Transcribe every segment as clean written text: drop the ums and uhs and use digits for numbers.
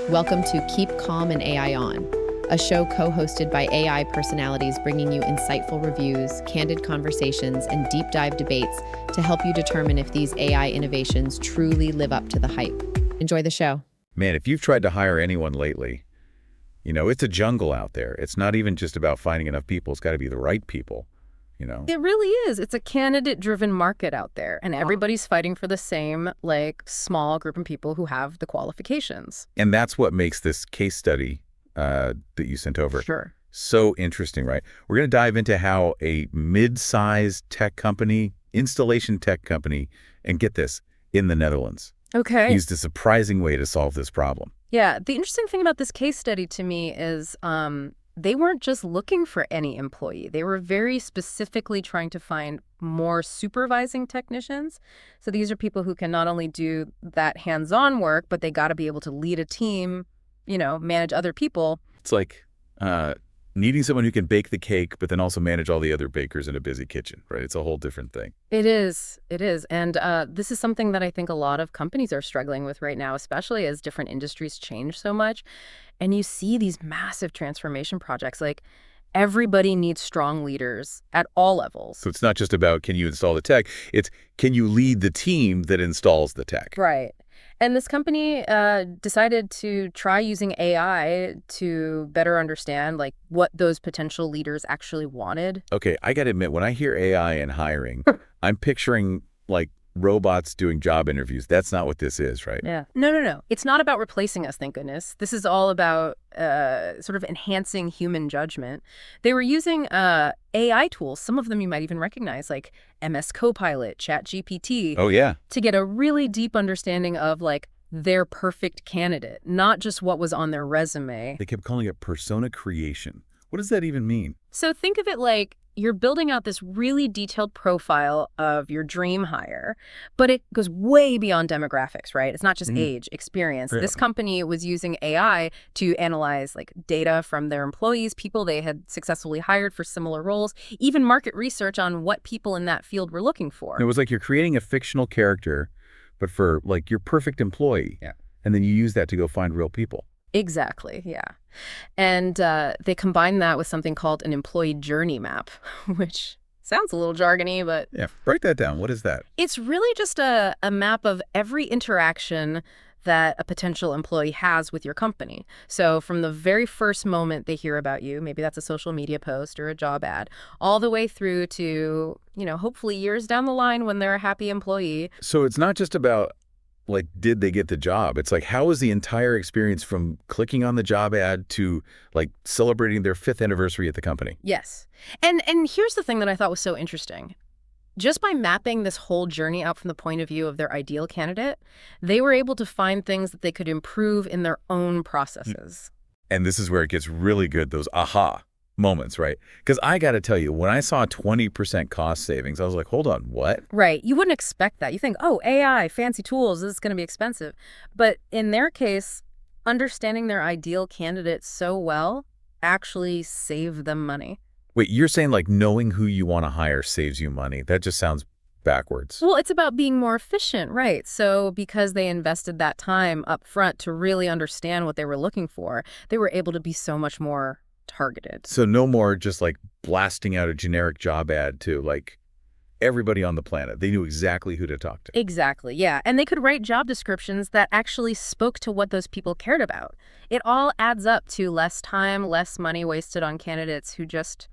Welcome to Keep Calm and AI On, a show co-hosted by AI personalities bringing you insightful reviews, candid conversations, and deep dive debates to help you determine if these AI innovations truly live up to the hype. Enjoy the show. Man, if you've tried to hire anyone lately, it's a jungle out there. It's not even just about finding enough people. It's got to be the right people. It really is. It's a candidate-driven market out there, and everybody's fighting for the same, small group of people who have the qualifications. And that's what makes this case study that you sent over so interesting, right? We're going to dive into how a mid-sized tech company, installation tech company, and get this, in the Netherlands, used a surprising way to solve this problem. Yeah, the interesting thing about this case study to me is they weren't just looking for any employee. They were very specifically trying to find more supervising technicians. So these are people who can not only do that hands-on work, but they got to be able to lead a team, manage other people. It's like needing someone who can bake the cake, but then also manage all the other bakers in a busy kitchen, right? It's a whole different thing. It is. It is. And this is something that I think a lot of companies are struggling with right now, especially as different industries change so much. And you see these massive transformation projects, everybody needs strong leaders at all levels. So it's not just about can you install the tech, it's can you lead the team that installs the tech. Right. And this company decided to try using AI to better understand what those potential leaders actually wanted. Okay, I got to admit, when I hear AI and hiring, I'm picturing robots doing job interviews. That's not what this is, right? Yeah. No. It's not about replacing us, thank goodness. This is all about sort of enhancing human judgment. They were using AI tools. Some of them you might even recognize, like MS Copilot, ChatGPT. Oh, yeah. To get a really deep understanding of their perfect candidate, not just what was on their resume. They kept calling it persona creation. What does that even mean? So think of it like you're building out this really detailed profile of your dream hire, but it goes way beyond demographics, right? It's not just age, experience. Really? This company was using AI to analyze data from their employees, people they had successfully hired for similar roles, even market research on what people in that field were looking for. It was like you're creating a fictional character, but for your perfect employee. Yeah. And then you use that to go find real people. Exactly, yeah. And they combine that with something called an employee journey map, which sounds a little jargony, but... Yeah, break that down. What is that? It's really just a map of every interaction that a potential employee has with your company. So from the very first moment they hear about you, maybe that's a social media post or a job ad, all the way through to, hopefully years down the line when they're a happy employee. So it's not just about did they get the job? It's how was the entire experience from clicking on the job ad to celebrating their 5th anniversary at the company? Yes. And here's the thing that I thought was so interesting. Just by mapping this whole journey out from the point of view of their ideal candidate, they were able to find things that they could improve in their own processes. And this is where it gets really good, those aha moments, right? Because I got to tell you, when I saw 20% cost savings, I was like, hold on, what? Right. You wouldn't expect that. You think, oh, AI, fancy tools, this is going to be expensive. But in their case, understanding their ideal candidate so well actually saved them money. Wait, you're saying knowing who you want to hire saves you money? That just sounds backwards. Well, it's about being more efficient, right? So because they invested that time up front to really understand what they were looking for, they were able to be so much more targeted. So no more just blasting out a generic job ad to everybody on the planet. They knew exactly who to talk to. Exactly, yeah. And they could write job descriptions that actually spoke to what those people cared about. It all adds up to less time, less money wasted on candidates who just,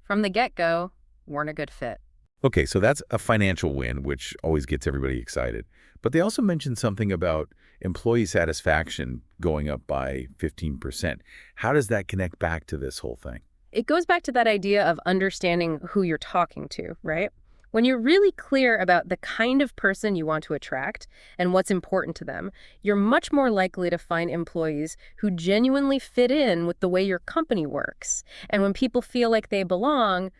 from the get-go, weren't a good fit. Okay, so that's a financial win, which always gets everybody excited. But they also mentioned something about employee satisfaction going up by 15%. How does that connect back to this whole thing? It goes back to that idea of understanding who you're talking to, right? When you're really clear about the kind of person you want to attract and what's important to them, you're much more likely to find employees who genuinely fit in with the way your company works. And when people feel like they belong,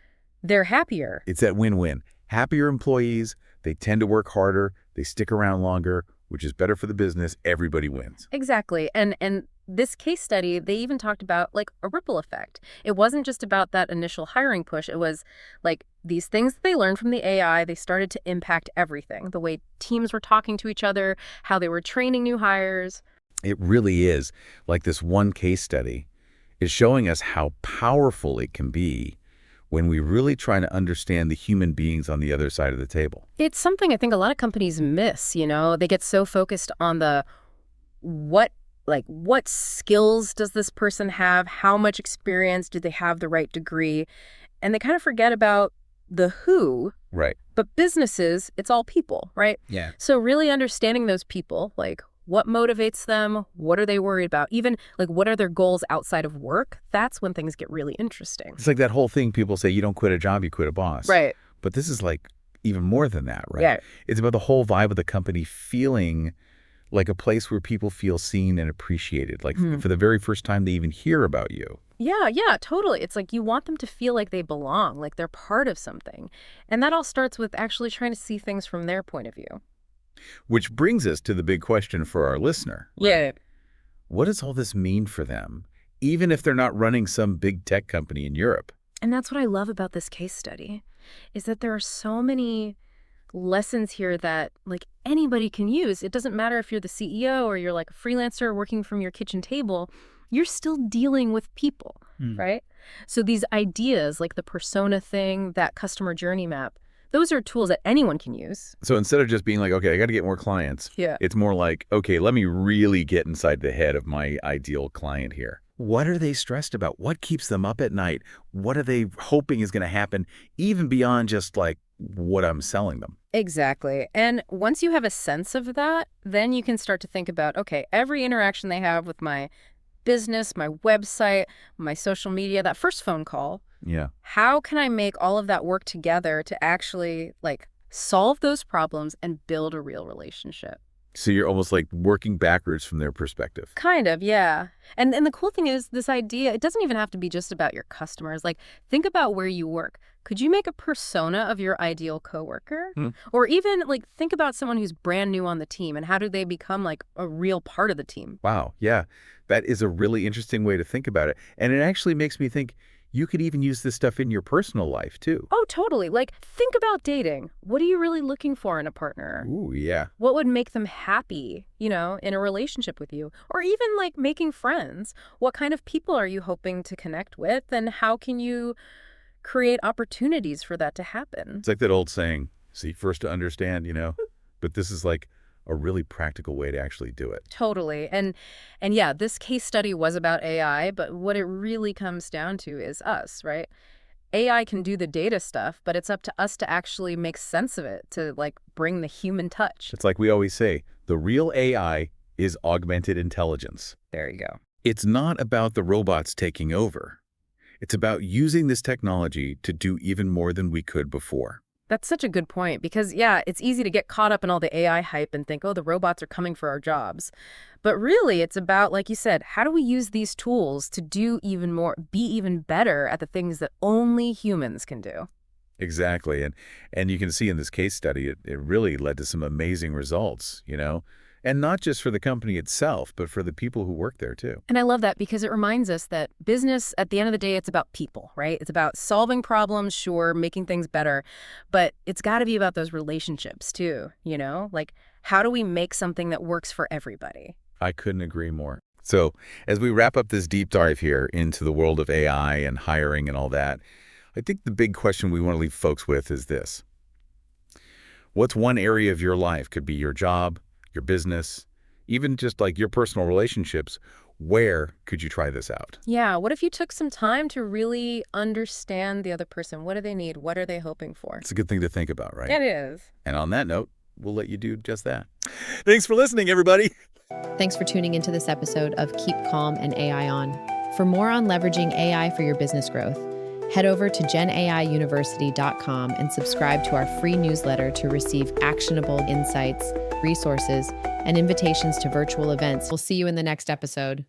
they're happier. It's that win-win. Happier employees, they tend to work harder, they stick around longer, which is better for the business. Everybody wins. Exactly. And this case study, they even talked about a ripple effect. It wasn't just about that initial hiring push. It was these things that they learned from the AI, they started to impact everything. The way teams were talking to each other, how they were training new hires. It really is. Like this one case study is showing us how powerful it can be when we really try to understand the human beings on the other side of the table. It's something I think a lot of companies miss, They get so focused on the what skills does this person have? How much experience? Do they have the right degree? And they kind of forget about the who. Right. But businesses, it's all people, right? Yeah. So really understanding those people, like what motivates them? What are they worried about? Even like what are their goals outside of work? That's when things get really interesting. It's like that whole thing people say, you don't quit a job, you quit a boss. Right. But this is like even more than that, right? Yeah. It's about the whole vibe of the company feeling like a place where people feel seen and appreciated, like for the very first time they even hear about you. Yeah, totally. It's like you want them to feel like they belong, like they're part of something. And that all starts with actually trying to see things from their point of view. Which brings us to the big question for our listener. Right? Yeah. What does all this mean for them, even if they're not running some big tech company in Europe? And that's what I love about this case study, is that there are so many lessons here that like anybody can use. It doesn't matter if you're the CEO or you're like a freelancer working from your kitchen table, you're still dealing with people, right? So these ideas like the persona thing, that customer journey map, those are tools that anyone can use. So instead of just being like, okay, I got to get more clients, Yeah. It's more like, okay, let me really get inside the head of my ideal client here. What are they stressed about? What keeps them up at night? What are they hoping is going to happen, even beyond just like what I'm selling them? Exactly. And once you have a sense of that, then you can start to think about, okay, every interaction they have with my business, my website, my social media, that first phone call, Yeah. how can I make all of that work together to actually like solve those problems and build a real relationship? So you're almost like working backwards from their perspective. Kind of, yeah. And the cool thing is this idea, it doesn't even have to be just about your customers. Like think about where you work. Could you make a persona of your ideal coworker? Or even like think about someone who's brand new on the team and how do they become like a real part of the team? Wow. Yeah. That is a really interesting way to think about it. And it actually makes me think you could even use this stuff in your personal life too. Oh, totally. Like think about dating. What are you really looking for in a partner? Ooh, yeah. What would make them happy, in a relationship with you? Or even like making friends. What kind of people are you hoping to connect with? And how can you create opportunities for that to happen? It's like that old saying, seek first to understand, but this is like a really practical way to actually do it. Totally. And yeah, this case study was about AI, but what it really comes down to is us, right? AI can do the data stuff, but it's up to us to actually make sense of it, to like bring the human touch. It's like we always say, the real AI is augmented intelligence. There you go. It's not about the robots taking over. It's about using this technology to do even more than we could before. That's such a good point because, yeah, it's easy to get caught up in all the AI hype and think, oh, the robots are coming for our jobs. But really, it's about, like you said, how do we use these tools to do even more, be even better at the things that only humans can do? Exactly. And you can see in this case study, it really led to some amazing results, And not just for the company itself, but for the people who work there too. And I love that because it reminds us that business, at the end of the day, it's about people, right? It's about solving problems, sure, making things better, but it's got to be about those relationships too, Like, how do we make something that works for everybody? I couldn't agree more. So as we wrap up this deep dive here into the world of AI and hiring and all that, I think the big question we want to leave folks with is this. What's one area of your life, could be your job, your business, even just like your personal relationships, where could you try this out? Yeah, what if you took some time to really understand the other person? What do they need? What are they hoping for? It's a good thing to think about, right? It is. And on that note, we'll let you do just that. Thanks for listening, everybody. Thanks for tuning into this episode of Keep Calm and AI On. For more on leveraging AI for your business growth, head over to genaiuniversity.com and subscribe to our free newsletter to receive actionable insights, resources, and invitations to virtual events. We'll see you in the next episode.